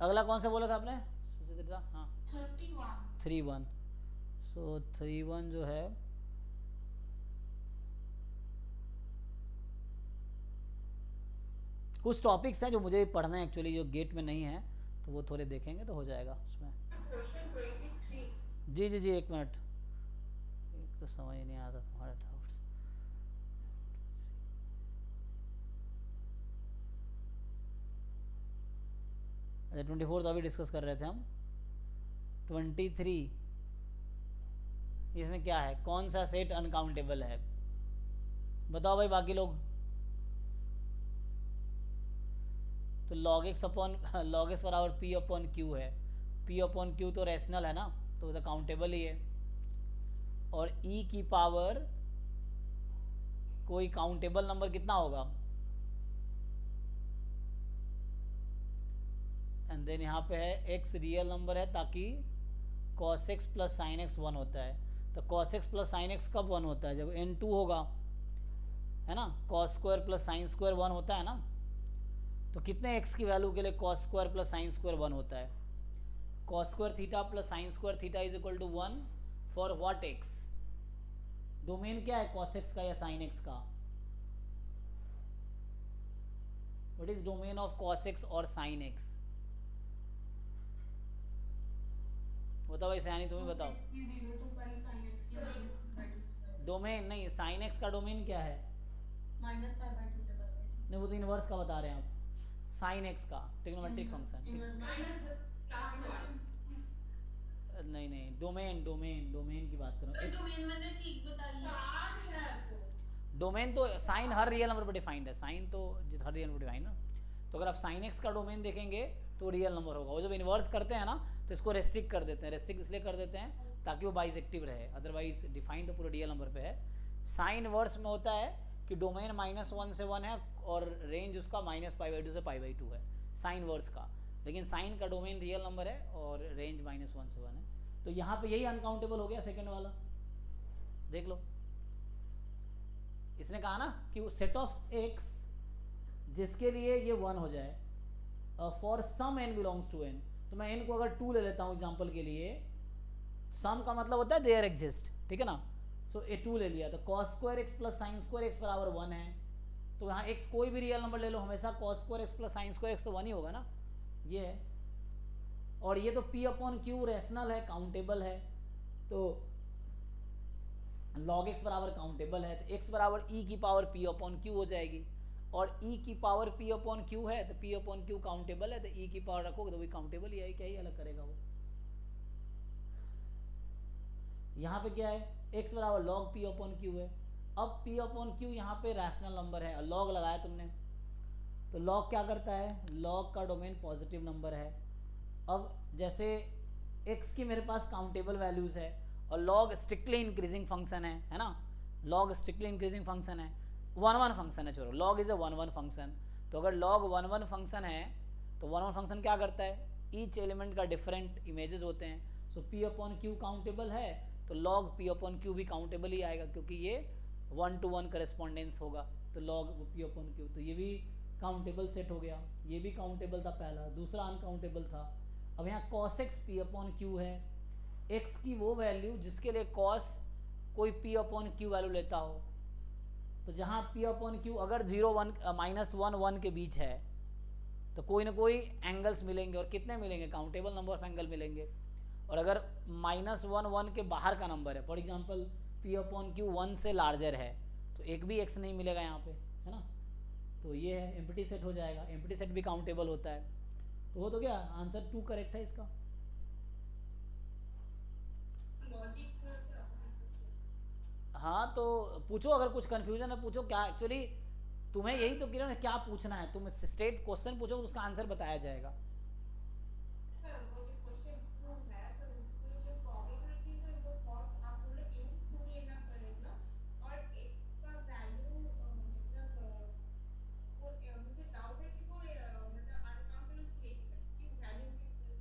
अगला कौन सा बोला था आपने सुचित्रा? हाँ 31। 3-1। सो 3-1 जो है कुछ टॉपिक्स हैं जो मुझे पढ़ना है एक्चुअली, जो गेट में नहीं है, तो वो थोड़े देखेंगे तो हो जाएगा उसमें। क्वेश्चन 23। जी जी जी एक मिनट, एक तो समझ नहीं आता तुम्हारा डाउट्स। अच्छा 24 तो अभी डिस्कस कर रहे थे हम। 23 इसमें क्या है, कौन सा सेट अनकाउंटेबल है बताओ भाई बाकी लोग। तो log x upon log x बराबर p अपॉन q है, p अपॉन q तो रैशनल है ना, तो वो तो काउंटेबल ही है। और e की पावर कोई काउंटेबल नंबर कितना होगा, एंड देन यहाँ पे है x रियल नंबर है, ताकि cos x plus sign x 1 होता है। तो cos x plus sign x कब 1 होता है, जब n 2 होगा, है ना। cos square plus sine square 1 होता है ना, तो कितने x की वैल्यू के लिए cos square plus sine square 1 होता है। cos square theta plus sine square theta is equal to 1 for what x, domain क्या है cos x का या sin x का, what is domain of cos x और sin x, बताओ भाई सयानी तुम्हें बताओ। 0 to pi sin x की वैल्यू डोमेन नहीं, sin x का डोमेन क्या है, माइनस पाई बाय 2 से पाई बाय 2। नहीं वो तो इनवर्स का बता रहे हैं आप, sin x का ट्रिग्नोमेट्रिक फंक्शन। नहीं नहीं डोमेन डोमेन डोमेन की बात करो, डोमेन मैंने ठीक बता लिया। डोमेन तो साइन हर रियल नंबर पर डिफाइंड है, साइन तो हर रियल नंबर डिफाइंड है। तो अगर आप साइन एक्स का डोमेन देखेंगे तो रियल नंबर होगा, वो जब इन्वर्स करते हैं ना तो इसको रेस्ट्रिक्ट कर देते हैं, रेस्ट्रिक्ट इसलिए कर देते हैं ताकि वो बाइसेक्टिव रहे, अदरवाइज डिफाइन तो पूरे रियल नंबर पे है। साइन वर्स में होता है कि डोमेन -1 से 1 है और रेंज उसका -π/2 से π/2 है साइन वर्स का, लेकिन साइन का डोमेन रियल नंबर है और रेंज -1 से 1 है। तो यहाँ पे यही अनकाउंटेबल हो गया सेकेंड वाला, देख लो। इसने कहा ना कि वो सेट ऑफ एक्स जिसके लिए ये 1 हो जाए, for some n belongs to n, तो मैं n को अगर 2 ले लेता हूँ एग्जाम्पल के लिए, सम का मतलब होता है देयर एग्जिस्ट, ठीक है ना। सो ये 2 ले लिया, तो cos square x plus sine square x बराबर 1 है, तो यहाँ x कोई भी रियल नंबर ले लो, हमेशा cos square x plus sine square x तो 1 ही होगा ना, ये है। और ये तो p अपॉन क्यू रैशनल है, काउंटेबल है, तो लॉग एक्स बराबर काउंटेबल है तो एक्स बराबर ई की पावर पी अपॉन क्यू हो जाएगी, और ई की पावर पी अपॉन क्यू है तो पी अपॉन क्यू काउंटेबल है, तो ई की पावर रखोगे तो वही काउंटेबल ही है, क्या ही अलग करेगा वो। यहाँ पे क्या है, एक्स बराबर लॉग पी अपॉन क्यू है। अब पी अपॉन क्यू यहाँ पे रैशनल नंबर है, लॉग लगाया तुमने तो लॉग क्या करता है, लॉग का डोमेन पॉजिटिव नंबर है। अब जैसे x की मेरे पास काउंटेबल वैल्यूज है और log स्ट्रिक्टली इंक्रीजिंग फंक्शन है ना, log स्ट्रिक्टली इंक्रीजिंग फंक्शन है, 1 1 फंक्शन है, छोड़ो log इज अ 1 1 फंक्शन। तो अगर log 1 1 फंक्शन है तो 1 1 फंक्शन क्या करता है, ईच एलिमेंट का डिफरेंट इमेजेस होते हैं, सो p अपॉन क्यू काउंटेबल है तो log p अपॉन क्यू भी काउंटेबल ही आएगा, क्योंकि ये 1 to 1 करेस्पॉन्डेंस होगा, तो log p अपॉन क्यू, तो ये भी काउंटेबल सेट हो गया, ये भी काउंटेबल था पहला, दूसरा अनकाउंटेबल था। अब यहाँ cos x p upon Q है, x की वो वैल्यू जिसके लिए cos कोई p अपॉन क्यू वैल्यू लेता हो, तो जहाँ p अपॉन क्यू अगर 0 1 -1 1 के बीच है तो कोई ना कोई एंगल्स मिलेंगे, और कितने मिलेंगे, काउंटेबल नंबर ऑफ एंगल मिलेंगे। और अगर -1 1 के बाहर का नंबर है, for example p upon Q 1 से लार्जर है, तो एक भी x नहीं मिलेगा यहाँ पे, है ना। तो ये है एम्प्टी सेट हो जाएगा, एम्प्टी सेट भी काउंटेबल होता है। तो वो तो क्या आंसर 2 करेक्ट है इसका। लॉजिक हाँ तो पूछो, अगर कुछ कंफ्यूजन है पूछो, क्या एक्चुअली तुम्हें यही तो क्लियर है क्या पूछना है, तुम स्ट्रेट क्वेश्चन पूछो तो उसका आंसर बताया जाएगा। सर वो जो क्वेश्चन प्रूव है सर, उसमें जो प्रॉब्लम है कि सर वो कॉस्ट आप बोले इन टू लेना पड़ेगा और एक का वैल्यू मतलब वो मुझे डाउट है कि वो मतलब अनकाउंटेबल की वैल्यू के लिए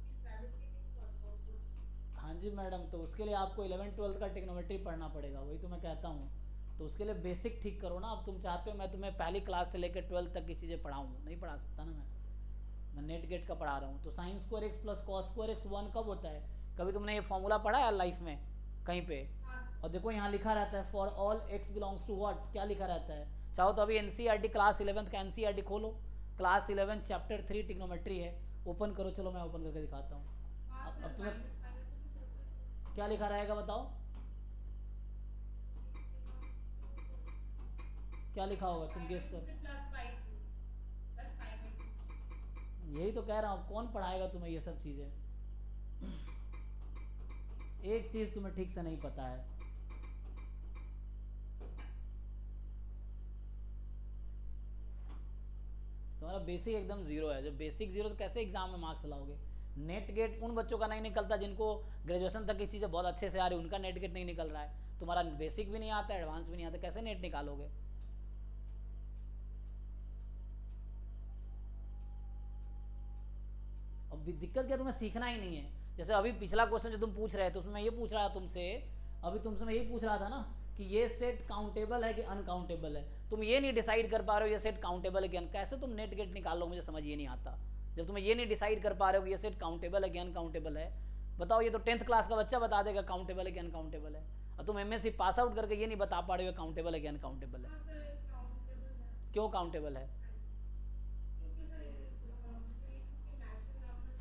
हाँ जी मैडम, तो उसके लिए आपको 11 12 का टिग्नोमेट्री पढ़ना पड़ेगा, वही तो मैं कहता हूँ। तो उसके लिए बेसिक ठीक करो ना। अब तुम चाहते हो मैं तुम्हें पहली क्लास से लेकर 12 तक की चीज़ें पढ़ाऊँ, नहीं पढ़ा सकता ना मैं नेट गेट का पढ़ा रहा हूँ। तो sign square x plus cos square x 1 कब होता है, कभी तुमने ये फॉर्मूला पढ़ा है लाइफ में कहीं पे। और देखो यहाँ लिखा रहता है for all x belongs to what, क्या लिखा रहता है। चाहो तो अभी एनसीईआरटी क्लास 11 का एनसीईआरटी खोलो, क्लास 11 चैप्टर 3 टिग्नोमेट्री है, ओपन करो। चलो मैं ओपन करके दिखाता हूँ। अब तुम्हें क्या लिखा रहेगा बताओ, क्या लिखा होगा तुम गेस कर। यही तो कह रहा हूँ, कौन पढ़ाएगा तुम्हें ये सब चीज़ें। एक चीज़ तुम्हें ठीक से नहीं पता है, तुम्हारा बेसिक एकदम जीरो है। जब बेसिक जीरो तो कैसे एग्जाम में मार्क्स लाओगे। नेट गेट उन बच्चों का नहीं निकलता जिनको ग्रेजुएशन तक की चीज़ें बहुत अच्छे से आ रही, उनका नेट गेट नहीं निकल रहा है। तुम्हारा बेसिक भी नहीं आता, एडवांस भी नहीं आता, कैसे नेट निकालोगे। अब दिक्कत क्या, तुम्हें सीखना ही नहीं है। जैसे अभी पिछला क्वेश्चन जो तुम पूछ रहे थे उसमें मैं ये पूछ रहा था तुमसे, अभी तुमसे मैं यही पूछ रहा था ना कि ये सेट काउंटेबल है कि अनकाउंटेबल है। तुम ये नहीं डिसाइड कर पा रहे हो ये सेट काउंटेबल है कि कैसे तुम नेट गेट निकाल लो, मुझे समझ ये नहीं आता। जब तुम्हें ये नहीं डिसाइड कर पा रहे हो कि ये सेट काउंटेबल है कि अनकाउंटेबल है, बताओ। ये तो 10th क्लास का बच्चा बता देगा काउंटेबल है कि अनकाउंटेबल है, और तुम एमएससी पास आउट करके ये नहीं बता पा रहे हो काउंटेबल है कि अनकाउंटेबल है। क्यों काउंटेबल है,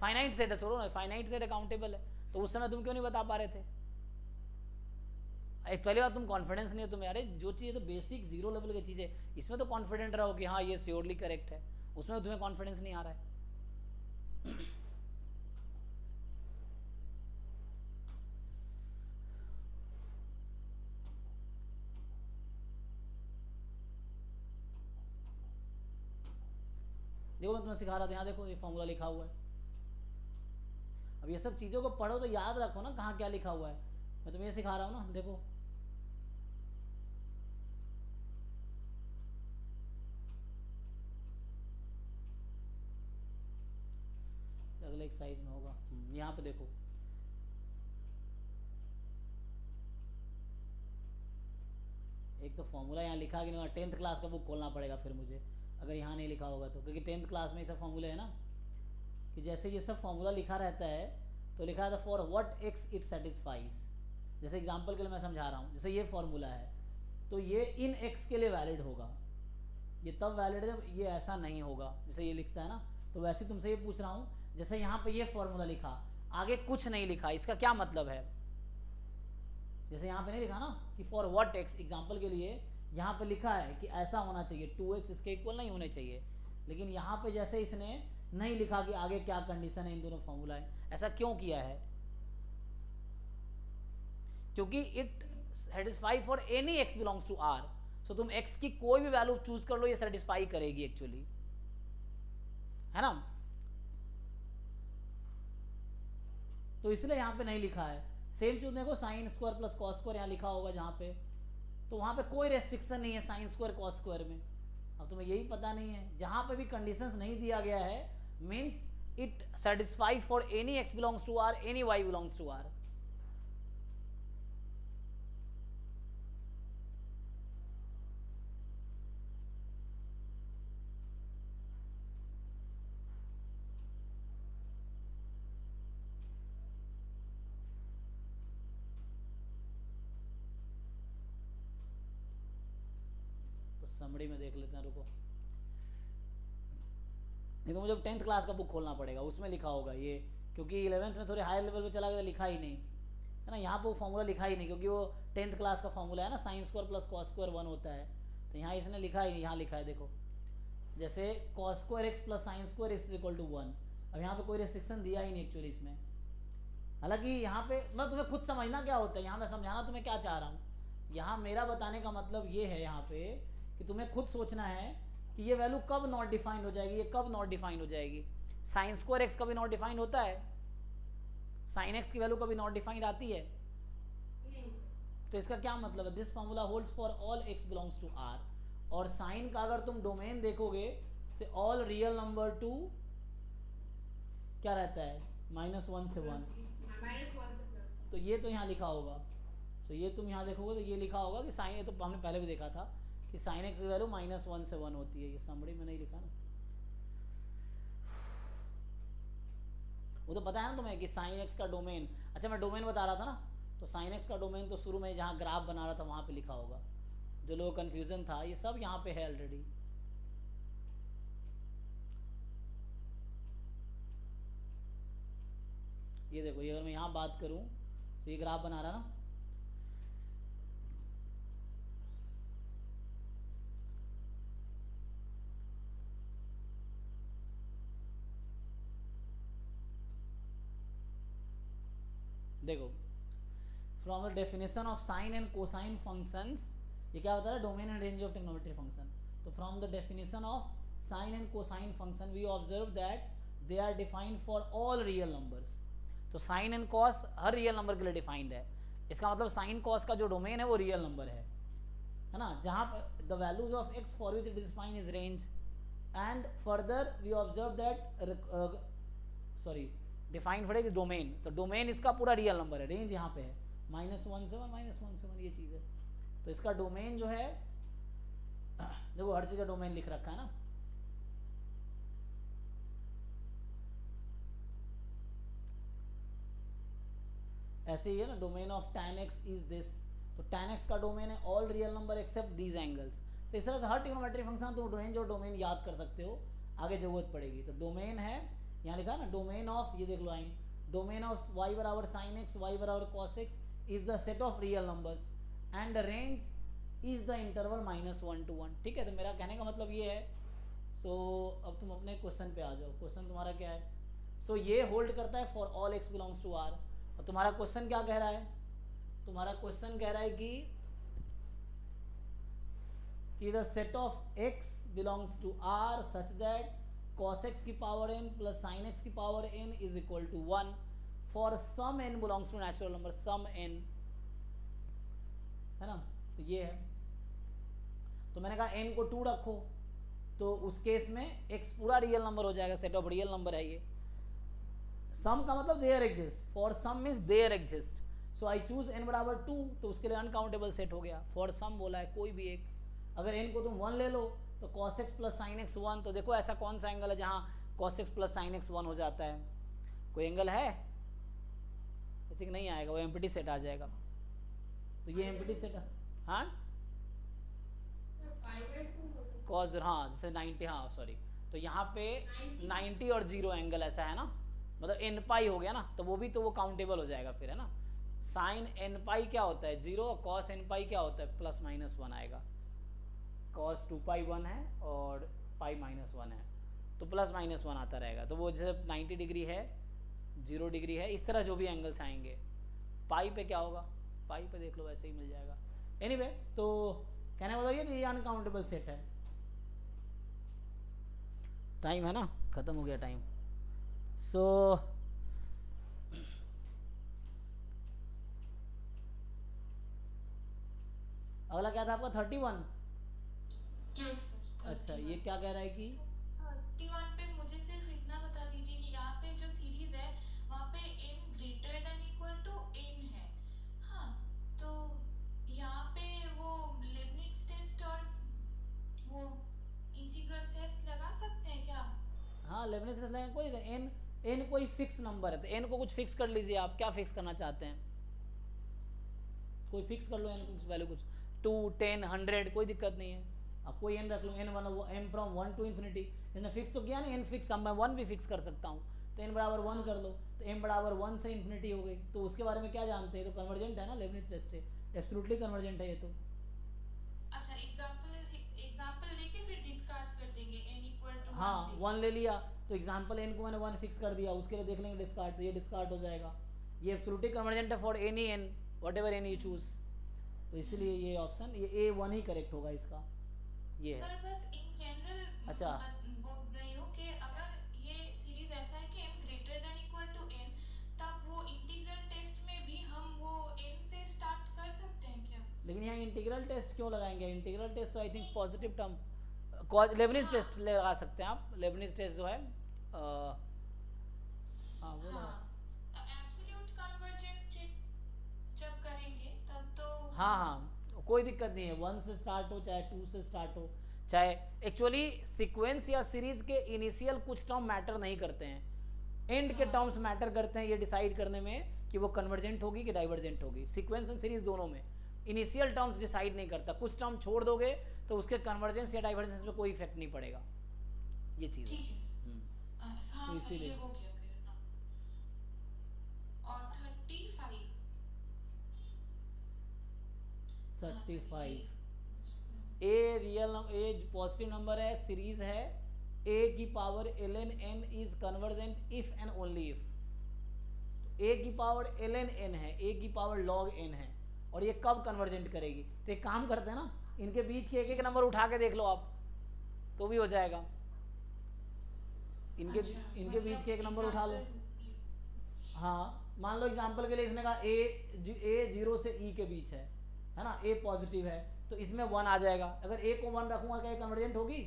फाइनाइट सेट है, छोड़ो ना, फाइनाइट सेट अकाउंटेबल है, तो उस समय तुम क्यों नहीं बता पा रहे थे। पहली बात तुम कॉन्फिडेंस नहीं है तुम्हें। अरे जो चीज़ तो बेसिक जीरो लेवल की चीज़ है, इसमें तो कॉन्फिडेंट रहो कि हाँ ये श्योरली करेक्ट है, उसमें तुम्हें कॉन्फिडेंस नहीं आ रहा है। देखो मैं तुम्हें सिखा रहा था, यहाँ देखो ये फॉर्मूला लिखा हुआ है। अब ये सब चीज़ों को पढ़ो तो याद रखो ना कहाँ क्या लिखा हुआ है। मैं तुम्हें ये सिखा रहा हूँ ना, देखो अगले एक्सरसाइज में होगा। यहाँ पे देखो, एक तो फॉर्मूला यहाँ लिखा कि नहीं, 10th क्लास का बुक खोलना पड़ेगा फिर मुझे, अगर यहाँ नहीं लिखा होगा तो, क्योंकि 10th क्लास में ये सब फॉर्मूले है ना, कि जैसे ये सब फॉर्मूला लिखा रहता है तो लिखा रहता है for what x it satisfies. जैसे एग्जांपल के लिए मैं समझा रहा हूँ, जैसे ये फॉर्मूला है तो ये इन एक्स के लिए वैलिड होगा, ये तब वैलिड है जब ये ऐसा नहीं होगा, जैसे ये लिखता है ना। तो वैसे तुमसे ये पूछ रहा हूँ, जैसे यहाँ पे ये फॉर्मूला लिखा, आगे कुछ नहीं लिखा, इसका क्या मतलब है। जैसे यहाँ पे नहीं लिखा ना कि फॉर व्हाट एक्स, एग्जाम्पल के लिए यहाँ पे लिखा है कि ऐसा होना चाहिए, 2x इसके इक्वल नहीं होने चाहिए, लेकिन यहाँ पे जैसे इसने नहीं लिखा कि आगे क्या कंडीशन है इन दोनों फॉर्मूला है। ऐसा क्यों किया है? क्योंकि it satisfy for any x belongs to R. So तुम x की कोई भी वैल्यू चूज कर लो, ये सेटिस्फाई करेगी एक्चुअली, है ना। तो इसलिए यहाँ पे नहीं लिखा है। सेम चीज देखो, sine square plus cos square यहाँ लिखा होगा जहाँ पे, तो वहाँ पे कोई रेस्ट्रिक्शन नहीं है साइन स्क्वायर कॉस स्क्वायर में। अब तुम्हें यही पता नहीं है, जहाँ पे भी कंडीशंस नहीं दिया गया है means it satisfy for any x belongs to R, any y belongs to R. Summary में देख लेते हैं, रुको। नहीं तो मुझे 10th क्लास का बुक खोलना पड़ेगा, उसमें लिखा होगा ये, क्योंकि 11th में थोड़े हायर लेवल पे चला गया, लिखा ही नहीं है ना। यहाँ पे वो फॉर्मूला लिखा ही नहीं, क्योंकि वो 10th क्लास का फॉर्मूला है ना, sine square plus cos square 1 होता है। तो यहाँ इसने लिखा ही नहीं, यहाँ लिखा है देखो, जैसे cos square x plus sine square x equal to 1। अब यहाँ पे कोई रेस्ट्रिक्शन दिया ही नहीं एक्चुअली इसमें। हालांकि यहाँ पे मैं तुम्हें खुद समझना क्या होता है, यहाँ मैं समझाना तुम्हें क्या चाह रहा हूँ। यहाँ मेरा बताने का मतलब ये है यहाँ पे कि तुम्हें खुद सोचना है कि ये वैल्यू कब नॉट डिफाइंड हो जाएगी, ये कब नॉट डिफाइंड हो जाएगी। साइन स्क्वायर एक्स कभी नॉट डिफाइंड होता है? साइन एक्स की वैल्यू कभी नॉट डिफाइंड आती है? तो इसका क्या मतलब है? This formula holds for all x belongs to R. और साइन का अगर तुम डोमेन देखोगे तो ऑल रियल नंबर टू क्या रहता है, -1 से 1। तो ये तो यहाँ लिखा होगा, तो ये तुम यहाँ देखोगे तो ये लिखा होगा कि साइन, ये तो हमने पहले भी देखा था कि साइन एक्स की वैल्यू -1 से 1 होती है। ये समरी में नहीं लिखा ना, वो तो पता है ना तुम्हें कि साइन एक्स का डोमेन। अच्छा मैं डोमेन बता रहा था ना, तो साइन एक्स का डोमेन तो शुरू में जहाँ ग्राफ बना रहा था वहाँ पे लिखा होगा। जो लोग कन्फ्यूजन था ये सब यहाँ पे है ऑलरेडी। ये देखो, ये अगर मैं यहाँ बात करूँ तो ये ग्राफ बना रहा ना, देखो from the definition of sine and cosine functions, ये क्या होता है, domain and range of trigonometry function. तो from the definition of sine and cosine function we observe that they are defined for all real numbers. तो sine and cos हर real number के लिए defined है। इसका मतलब साइन कॉस का जो डोमेन है वो रियल नंबर है ना, जहाँ the values of x for which it is defined is range. And further we observe that sorry defined for domain, तो डोमेन इसका पूरा रियल नंबर है, रेंज यहाँ पे है -1 से 1 ये चीज़ है। तो इसका डोमेन जो है, देखो हर चीज़ का डोमेन लिख रखा है ना, ऐसे ही है ना, domain of tan x is this. तो tan x का डोमेन है all real number except these angles. तो इस तरह से हर ट्रिग्नोमेट्री फंक्शन तुम रेंज और डोमेन याद कर सकते हो, आगे जरूरत पड़ेगी। तो डोमेन है, यहाँ लिखा है ना, डोमेन ऑफ, ये देख लो लाइन, डोमेन ऑफ y बराबर साइन एक्स, y बराबर cos x is the set of real numbers and the range is the interval -1 to 1। ठीक है, तो मेरा कहने का मतलब ये है। सो अब तुम अपने क्वेश्चन पे आ जाओ। क्वेश्चन तुम्हारा क्या है? सो ये होल्ड करता है for all x belongs to R. और तुम्हारा क्वेश्चन क्या कह रहा है? तुम्हारा क्वेश्चन कह रहा है कि the set of x belongs to r such that cos x की power n plus sin x की power n is equal to 1 for some n belongs to natural number some n, है ना। तो ये है, तो मैंने कहा n को 2 रखो, तो उस केस में x पूरा रियल नंबर हो जाएगा, सेट ऑफ रियल नंबर है ये। सम का मतलब there exist, for some means there exist. So I choose n बराबर 2, तो उसके लिए अनकाउंटेबल सेट हो गया। फॉर सम बोला है कोई भी एक, अगर n को तुम 1 ले लो तो cos x plus sine x 1। तो देखो ऐसा कौन सा एंगल है जहाँ cos x plus sine x 1 हो जाता है? कोई एंगल है? आई थिंक नहीं आएगा, वो एम्प्टी सेट आ जाएगा। तो ये एम्प्टी सेट, हाँ cos, हाँ जैसे 90, हाँ सॉरी, तो यहाँ पे 90 और 0 एंगल ऐसा है ना, मतलब n पाई हो गया ना, तो वो भी तो वो काउंटेबल हो जाएगा फिर, है ना। साइन एन पाई क्या होता है 0, और कॉस एन पाई क्या होता है ±1 आएगा। कॉस 2 पाई 1 है और पाई -1 है, तो ±1 आता रहेगा। तो वो जैसे 90 डिग्री है, 0 डिग्री है, इस तरह जो भी एंगल्स आएंगे। पाई पे क्या होगा, पाई पे देख लो वैसे ही मिल जाएगा। एनीवे तो कहने वाला ये अनकाउंटेबल सेट है। टाइम है ना, खत्म हो गया टाइम। सो अगला क्या था आपका 31। Yes sir. अच्छा, ये क्या कह रहा है कि 31 पे मुझे सिर्फ इतना बता दीजिए कि यहाँ पे जो सीरीज है वहाँ पे n greater than equal to n है। हाँ, तो यहाँ पे वो लेबनिट्ज टेस्ट और वो इंटीग्रल टेस्ट लगा सकते हैं क्या? हाँ लेबनिज़ टेस्ट कोई एन, एन कोई फिक्स नंबर है तो एन को कुछ फिक्स कर लीजिए। आप क्या फिक्स करना चाहते हैं, कोई फिक्स कर लो एन कुछ वैल्यू, कुछ 2, 10, 100, कोई दिक्कत नहीं है। आप कोई एन रख लो, एन वाला वो एन फ्रॉम 1 to infinity। इसने फिक्स तो किया नहीं एन फिक्स, अब मैं 1 भी फिक्स कर सकता हूँ। तो एन बराबर 1 कर लो, तो एन बराबर 1 से इन्फिनिटी हो गई। तो उसके बारे में क्या जानते हैं, तो कन्वर्जेंट है ना, लेबनिज़ टेस्ट है, एब्सोल्युटली कन्वर्जेंट है ये तो। अच्छा, एग्जांपल लेके फिर डिस्कार्ड कर देंगे n इक्वल टू 1 हाँ लेके। 1 ले लिया तो एग्जाम्पल एन को मैंने 1 फिक्स कर दिया, उसके लिए देख लेंगे डिस्कार्ड, तो ये डिस्कार्ड हो जाएगा। ये एब्सोल्युटली कन्वर्जेंट है for any n, whatever n you choose. तो इसलिए ये ऑप्शन, ये A1 ही करेक्ट होगा इसका, ये है। सर बस इन जनरल अच्छा। बोल रही हूँ कि अगर ये सीरीज ऐसा है कि m greater than equal to n, तब वो इंटीग्रल टेस्ट में भी हम वो n से स्टार्ट कर सकते हैं क्या? लेकिन यहाँ इंटीग्रल टेस्ट क्यों लगाएंगे, इंटीग्रल टेस्ट तो I think positive term, Leibniz test लगा सकते हैं आप। लेबनिज़ टेस्ट जो है हाँ वो लगा। हाँ, एब्सोल्यूट कन्वर्जेंट चेक जब करेंगे तब तो हाँ हाँ कोई दिक्कत नहीं है, 1 से स्टार्ट हो चाहे 2 से स्टार्ट हो, चाहे एक्चुअली सीक्वेंस या सीरीज के इनिशियल कुछ टर्म मैटर नहीं करते हैं, एंड के टर्म्स मैटर करते हैं ये डिसाइड करने में कि वो कन्वर्जेंट होगी कि डाइवर्जेंट होगी। सीक्वेंस एंड सीरीज दोनों में इनिशियल टर्म्स डिसाइड नहीं करता, कुछ टर्म छोड़ दोगे तो उसके कन्वर्जेंस या डाइवर्जेंस में कोई इफेक्ट नहीं पड़ेगा, ये चीज़ ठीक है। है सर। हाँ सर, इसीलिए ये हो गया फिर। हाँ, और 35। हाँ सर, 35 ये a real a positive number है, सीरीज है, a की power ln n is convergent if and only if. a की पावर ln n है, a की पावर log n है, और ये कब कन्वर्जेंट करेगी। तो एक काम करते हैं ना, इनके बीच के एक एक नंबर उठा के देख लो आप, तो भी हो जाएगा। इनके अच्छा, इनके बीच के एक नंबर उठा लो। हाँ मान लो एग्जांपल के लिए इसने कहा a 0 से e के बीच है ना, a पॉजिटिव है तो इसमें 1 आ जाएगा। अगर a को 1 रखूंगा क्या ये कन्वर्जेंट होगी,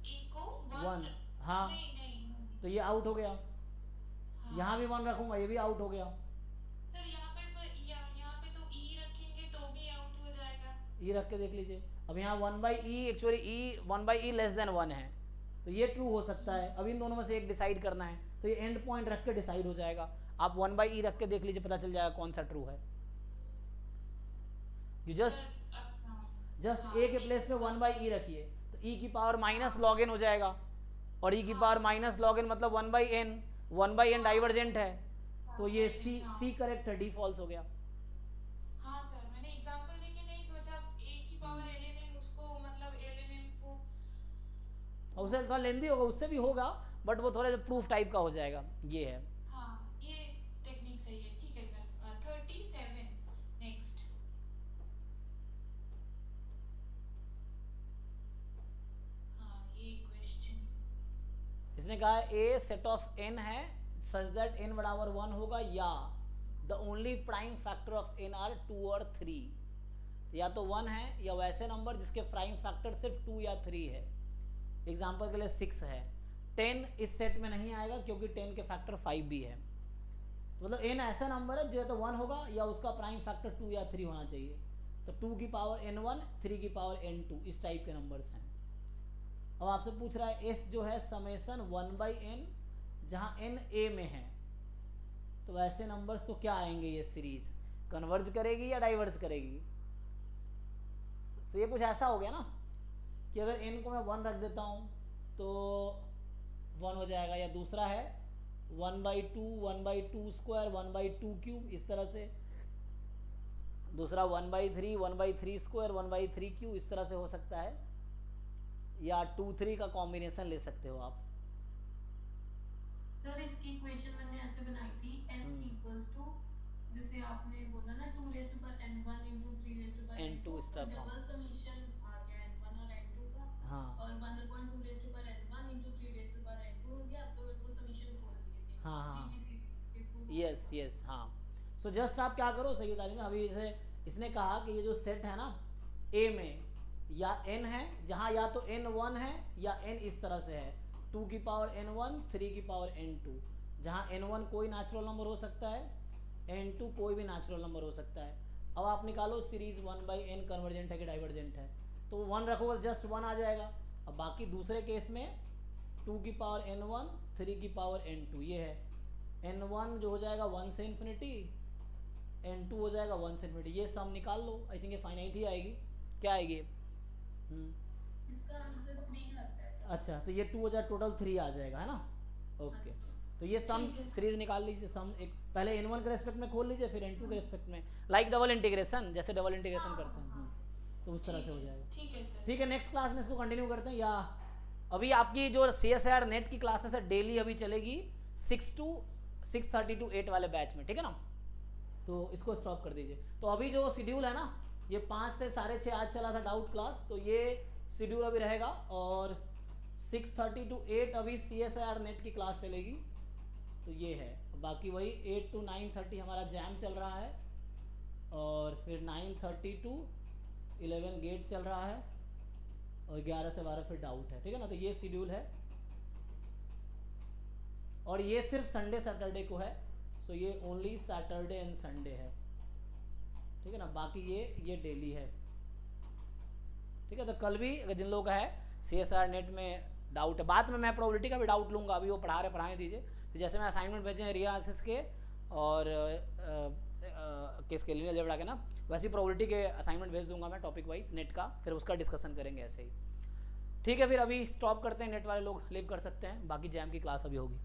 ए को 1, हाँ नहीं नहीं तो ये आउट हो गया। हाँ। यहाँ भी 1 रखूंगा ये भी आउट हो गया। सर यहाँ पे तो ई रखेंगे तो भी आउट हो जाएगा। e रख के देख लीजिए। अब यहाँ 1/e actually e 1/e less than 1 है, तो ये ट्रू हो सकता है। अब इन दोनों में से एक डिसाइड करना है, तो ये एंड पॉइंट रख के डिसाइड हो जाएगा। आप 1/e रख के देख लीजिए, पता चल जाएगा कौन सा ट्रू है। यू जस्ट a के प्लेस पे 1/e रखिए, तो e की पावर माइनस लॉग एन हो जाएगा, और e की पावर माइनस लॉग एन मतलब 1/n, 1/n डाइवर्जेंट है, तो ये c करेक्ट है, d फॉल्स हो गया। हाँ सर, मैंने एग्जांपल लेके नहीं सोचा a की पावर ln उसको मतलब ln को। और उसे थोड़ा लेंदी होगा, उससे भी होगा बट वो थोड़ा प्रूफ टाइप का हो जाएगा, ये है। हाँ, ये टेक्निक सही है। ठीक है सर। 37 नेक्स्ट। हाँ, ये क्वेश्चन इसने कहा a सेट ऑफ n है सच दैट n बराबर 1 होगा, या the only prime factor of n are 2 और 3। या तो 1 है या वैसे नंबर जिसके प्राइम फैक्टर सिर्फ 2 या 3 है। एग्जाम्पल के लिए 6 है, 10 इस सेट में नहीं आएगा क्योंकि 10 के फैक्टर 5 भी है। मतलब n ऐसा नंबर है जो या तो 1 होगा या उसका प्राइम फैक्टर 2 या 3 होना चाहिए। तो 2 की पावर n1, 3 की पावर n2, इस टाइप के नंबर्स हैं। अब आपसे पूछ रहा है s जो है समेसन 1/n, जहाँ n a में है, तो ऐसे नंबर्स तो क्या आएंगे, ये सीरीज कन्वर्ज करेगी या डाइवर्ज करेगी। तो ये कुछ ऐसा हो गया ना कि अगर n को मैं 1 रख देता हूँ तो 1 हो जाएगा, या दूसरा है 1/2 1/2 स्क्वायर 1/2 क्यूब, इस तरह से। दूसरा 1/3 1/3 स्क्वायर 1/3 क्यूब, इस तरह से हो सकता है, या 2 3 का कॉम्बिनेशन ले सकते हो आप। सर इसकी इक्वेशन मैंने ऐसे बनाई थी s इक्वल्स टू, जैसे आपने बोला ना 2 raise to power n1 into 3 raise to power n2 n2, step double summation आ गया n1 और n2 का, हाँ और 1/2 raise to power n1 into 3 raise to power n2 हो गया, तो वो समीशन खोल दिए थे हाँ हाँ जीबी सीरीज के थ्रू। यस यस हाँ। सो जस्ट आप क्या करो, सही बता देंगे अभी। जैसे इसने कहा कि ये जो सेट है ना ए में या n है, जहाँ या तो n1 है या n इस तरह से है, 2 की पावर n1 3 की पावर n2, जहाँ n1 कोई नेचुरल नंबर हो सकता है, n2 कोई भी नेचुरल नंबर हो सकता है। अब आप निकालो सीरीज 1/n कन्वर्जेंट है कि डाइवर्जेंट है, तो 1 रखोगे जस्ट 1 आ जाएगा। अब बाकी दूसरे केस में 2 की पावर n1 3 की पावर n2, ये है n1 जो हो जाएगा 1 से इन्फिनिटी, n2 हो जाएगा 1 से इन्फिनिटी। ये सम निकाल लो, आई थिंक ये फाइनाइट ही आएगी। क्या आएगी? इसका आंसर 3 लगता है सर। अच्छा, तो ये 2 हो जाए, टोटल 3 आ जाएगा, है ना? ओके, तो ये सम ठीक है। सीरीज निकाल लीजिए। सम एक पहले n1 के रेस्पेक्ट में खोल लीजिए, फिर n2 के रेस्पेक्ट में, लाइक डबल इंटीग्रेशन, जैसे डबल इंटीग्रेशन करते हैं, तो उस तरह से हो जाएगा। ठीक है सर। ठीक है, नेक्स्ट क्लास में इसको कंटिन्यू करते हैं। या अभी आपकी जो CSIR नेट की क्लासेस है डेली अभी चलेगी 6:30 to 8 वाले बैच में, ठीक है ना? तो इसको स्टॉप कर दीजिए। तो अभी जो शेड्यूल है ना, ये 5 से 6:30 आज चला था डाउट क्लास, तो ये शेड्यूल अभी रहेगा, और 6:30 to 8 अभी CSIR नेट की क्लास चलेगी, तो ये है। बाकी वही 8 to 9:30 हमारा जैम चल रहा है, और फिर 9:30 to 11 गेट चल रहा है, और 11 से 12 फिर डाउट है, ठीक है ना? तो ये शेड्यूल है, और ये सिर्फ संडे सैटरडे को है, सो ये ओनली सैटरडे एंड संडे है, ठीक है ना? बाकी ये डेली है, ठीक है? तो कल भी अगर जिन लोगों का है CSIR नेट में डाउट है, बाद में मैं प्रोबेबिलिटी का भी डाउट लूँगा, अभी वो पढ़ाने दीजिए। तो जैसे मैं असाइनमेंट भेजे हैं रिया एनालिसिस के और किसके लिए अलजेब्रा के ना, वैसे प्रोबेबिलिटी के असाइनमेंट भेज दूंगा मैं टॉपिक वाइज नेट का, फिर उसका डिस्कशन करेंगे ऐसे ही। ठीक है, फिर अभी स्टॉप करते हैं, नेट वाले लोग लीव कर सकते हैं, बाकी जैम की क्लास अभी होगी।